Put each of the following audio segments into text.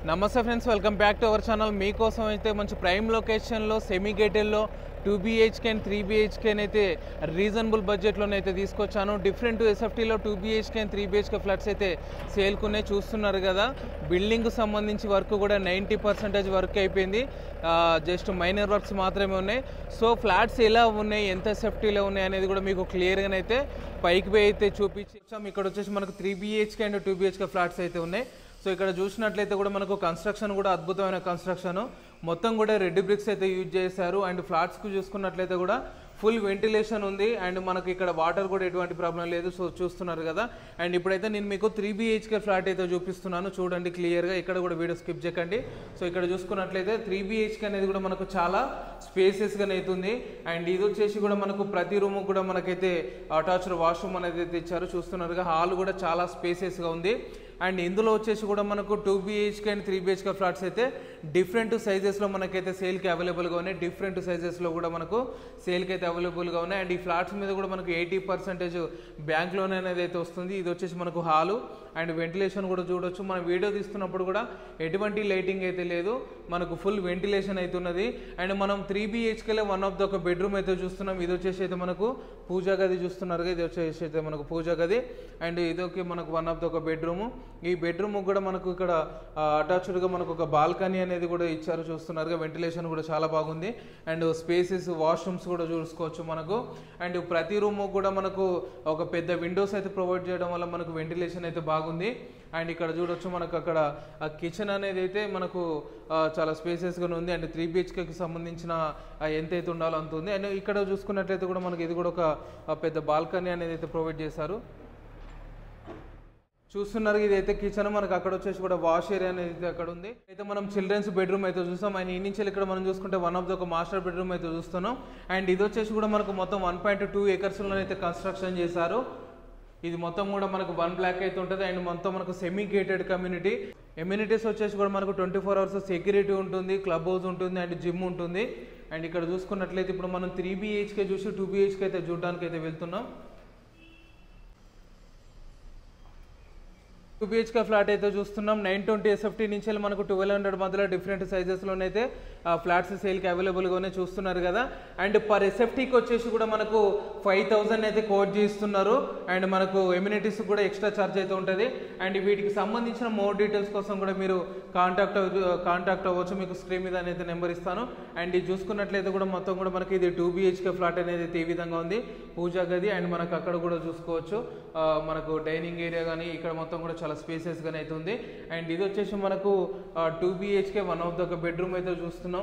నమస్తే friends, welcome back to our channel. మీకోసం అయితే మంచి ప్రైమ్ లొకేషన్లో సెమీ గేటెడ్లో 2 BHK అండ్ 3 BHK అయితే రీజనబుల్ బడ్జెట్లోనైతే తీసుకొచ్చాను. డిఫరెంట్ ఎస్ఎఫ్టీలో 2 BHK అండ్ 3 BHK ఫ్లాట్స్ అయితే సేల్కునే చూస్తున్నారు కదా. బిల్డింగ్కు సంబంధించి వర్క్ కూడా 90% వర్క్ అయిపోయింది. జస్ట్ మైనర్ వర్క్స్ మాత్రమే ఉన్నాయి. సో ఫ్లాట్స్ ఎలా ఉన్నాయి, ఎంత సేఫ్టీలో ఉన్నాయి అనేది కూడా మీకు క్లియర్గానైతే పైకి పోయి అయితే చూపించాం. ఇక్కడ వచ్చేసి మనకు 3 BHK అండ్ 2 BHK ఫ్లాట్స్ అయితే ఉన్నాయి. సో ఇక్కడ చూసినట్లయితే కూడా మనకు కన్స్ట్రక్షన్ కూడా అద్భుతమైన కన్స్ట్రక్షన్, మొత్తం కూడా రెడ్ బ్రిక్స్ అయితే యూజ్ చేశారు. అండ్ ఫ్లాట్స్కి చూసుకున్నట్లయితే కూడా ఫుల్ వెంటిలేషన్ ఉంది. అండ్ మనకి ఇక్కడ వాటర్ కూడా ఎటువంటి ప్రాబ్లం లేదు. సో చూస్తున్నారు కదా. అండ్ ఇప్పుడైతే నేను మీకు 3 BHK ఫ్లాట్ అయితే చూపిస్తున్నాను, చూడండి క్లియర్గా. ఇక్కడ కూడా వీడియో స్కిప్ చేయకండి. సో ఇక్కడ చూసుకున్నట్లయితే 3 BHK అనేది కూడా మనకు చాలా స్పేసెస్గా అవుతుంది. అండ్ ఇది వచ్చేసి కూడా మనకు ప్రతి రూమ్ కూడా మనకైతే అటాచ్డ్ వాష్రూమ్ అనేది అయితే ఇచ్చారు. చూస్తున్నారుగా, హాల్ కూడా చాలా స్పేసెస్గా ఉంది. అండ్ ఇందులో వచ్చేసి కూడా మనకు 2 BHK అండ్ 3 BHK ఫ్లాట్స్ అయితే డిఫరెంట్ సైజెస్లో మనకైతే సేల్కి అవైలబుల్గా ఉన్నాయి. డిఫరెంట్ సైజెస్లో కూడా మనకు సేల్కి అయితే అవైలబుల్గా ఉన్నాయి. అండ్ ఈ ఫ్లాట్స్ మీద కూడా మనకు 80% బ్యాంక్ లోన్ అనేది అయితే వస్తుంది. ఇది వచ్చేసి మనకు హాలు అండ్ వెంటిలేషన్ కూడా చూడొచ్చు. మనం వీడియో తీస్తున్నప్పుడు కూడా ఎటువంటి లైటింగ్ అయితే లేదు, మనకు ఫుల్ వెంటిలేషన్ అయితే ఉన్నది. అండ్ మనం 3 BHKలో వన్ ఆఫ్ ద ఒక బెడ్రూమ్ అయితే చూస్తున్నాం. ఇది వచ్చేసి అయితే మనకు పూజా గది చూస్తున్నారు. ఇది వచ్చేసి అయితే మనకు పూజా గది. అండ్ ఇదొక మనకు వన్ ఆఫ్ ద ఒక బెడ్రూమ్. ఈ బెడ్రూమ్ కూడా మనకు ఇక్కడ అటాచ్డ్గా మనకు ఒక బాల్కనీ అనేది కూడా ఇచ్చారు. చూస్తున్నారుగా, వెంటిలేషన్ కూడా చాలా బాగుంది. అండ్ స్పేసెస్, వాష్రూమ్స్ కూడా చూసుకోవచ్చు మనకు. అండ్ ప్రతి రూమ్ కూడా మనకు ఒక పెద్ద విండోస్ అయితే ప్రొవైడ్ చేయడం వల్ల మనకు వెంటిలేషన్ అయితే బాగుంది. అండ్ ఇక్కడ చూడొచ్చు మనకు అక్కడ కిచెన్ అనేది అయితే మనకు చాలా స్పేసెస్గా ఉంది. అండ్ 3 BHKకి సంబంధించిన ఎంతైతే ఉండాలో అంత ఉంది. అండ్ ఇక్కడ చూసుకున్నట్లయితే కూడా మనకి ఇది కూడా ఒక పెద్ద బాల్కనీ అనేది అయితే ప్రొవైడ్ చేశారు. చూస్తున్నారు, ఇది అయితే కిచెన్. మనకు అక్కడ వచ్చేసి కూడా వాష్ ఏరియా అనేది అక్కడ ఉంది. అయితే మనం చిల్డ్రన్స్ బెడ్రూమ్ అయితే చూస్తాం. అండ్ ఈ నుంచి ఇక్కడ మనం చూసుకుంటే వన్ ఆఫ్ ద ఒక మాస్టర్ బెడ్రూమ్ అయితే చూస్తున్నాం. అండ్ ఇది వచ్చేసి కూడా మనకు మొత్తం 1.2 acresలో అయితే కన్స్ట్రక్షన్ చేశారు. ఇది మొత్తం కూడా మనకు 1 బ్లాక్ అయితే ఉంటుంది. అండ్ మొత్తం మనకు సెమీ గేటెడ్ కమ్యూనిటీ. ఎమ్యూనిటీస్ వచ్చేసి కూడా మనకు 24 hours సెక్యూరిటీ ఉంటుంది, క్లబ్ హౌస్ ఉంటుంది, అండ్ జిమ్ ఉంటుంది. అండ్ ఇక్కడ చూసుకున్నట్లయితే ఇప్పుడు మనం 3 BHK చూసి 2 BHK అయితే చూడడానికి అయితే వెళ్తున్నాం. 2 BHK ఫ్లాట్ అయితే చూస్తున్నాం. 920 SFT నుంచి మనకు 1200 మధ్యలో డిఫరెంట్ సైజెస్లోనైతే ఫ్లాట్స్ సేల్కి అవైలబుల్గానే చూస్తున్నారు కదా. అండ్ పర్ ఎస్ఎఫ్టీకి వచ్చేసి కూడా మనకు 5000 అయితే కోట్ చేస్తున్నారు. అండ్ మనకు ఎమ్యూనిటీస్ కూడా ఎక్స్ట్రా ఛార్జ్ అయితే ఉంటుంది. అండ్ వీటికి సంబంధించిన మోర్ డీటెయిల్స్ కోసం కూడా మీరు కాంటాక్ట్ అవ్వచ్చు. మీకు స్క్రీన్ మీద అయితే నెంబర్ ఇస్తాను. అండ్ ఇది చూసుకున్నట్లయితే కూడా మొత్తం కూడా మనకి ఇది 2 BHK ఫ్లాట్ అనేది అయితే ఈ విధంగా ఉంది. పూజా గది అండ్ మనకు అక్కడ కూడా చూసుకోవచ్చు మనకు డైనింగ్ ఏరియా కానీ ఇక్కడ మొత్తం కూడా చాలా స్పేసెస్గానే అయితే ఉంది. అండ్ ఇది వచ్చేసి మనకు 2 BHK వన్ ఆఫ్ ద ఒక బెడ్రూమ్ అయితే చూస్తున్నాం.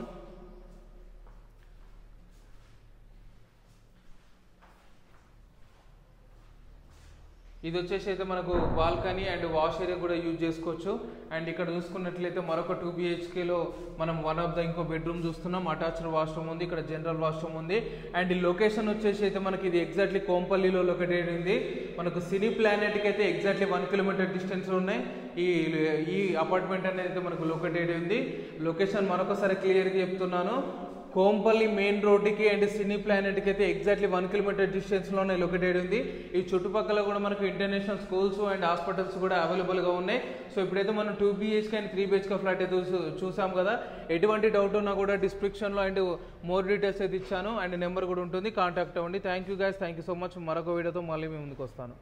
ఇది వచ్చేసి అయితే మనకు బాల్కనీ అండ్ వాష్ ఏరియా కూడా యూజ్ చేసుకోవచ్చు. అండ్ ఇక్కడ చూసుకున్నట్లయితే మరొక 2 BHKలో మనం వన్ ఆఫ్ ద ఇంకో బెడ్రూమ్ చూస్తున్నాం. అటాచ్డ్ వాష్రూమ్ ఉంది, ఇక్కడ జనరల్ వాష్రూమ్ ఉంది. అండ్ ఈ లొకేషన్ వచ్చేసి అయితే మనకి ఇది ఎగ్జాక్ట్లీ కోంపల్లిలో లొకేటెడ్ ఉంది. మనకు సినీ ప్లానెట్కి అయితే ఎగ్జాక్ట్లీ 1 kilometer డిస్టెన్స్లో ఉన్నాయి. ఈ అపార్ట్మెంట్ అనేది అయితే మనకు లొకేటెడ్ ఉంది. లొకేషన్ మరొకసారి క్లియర్గా చెప్తున్నాను. కోంపల్లి మెయిన్ రోడ్డుకి అండ్ సినీ ప్లానెట్కి అయితే ఎగ్జాక్ట్లీ 1 kilometer డిస్టెన్స్లోనే లొకేటెడ్ ఉంది. ఈ చుట్టుపక్కల కూడా మనకు ఇంటర్నేషనల్ స్కూల్స్ అండ్ హాస్పిటల్స్ కూడా అవైలబుల్గా ఉన్నాయి. సో ఇప్పుడైతే మనం 2 BHK అండ్ 3 BHK ఫ్లాట్ అయితే చూసాం కదా. ఎటువంటి డౌట్ ఉన్నా కూడా డిస్క్రిప్షన్లో అండ్ మోర్ డీటెయిల్స్ అయితే ఇచ్చాను. అండ్ నెంబర్ కూడా ఉంటుంది, కాంటాక్ట్ అవ్వండి. Thank you guys, thank you so much. మరొక వీడియోతో మళ్ళీ మీ ముందుకు వస్తాను.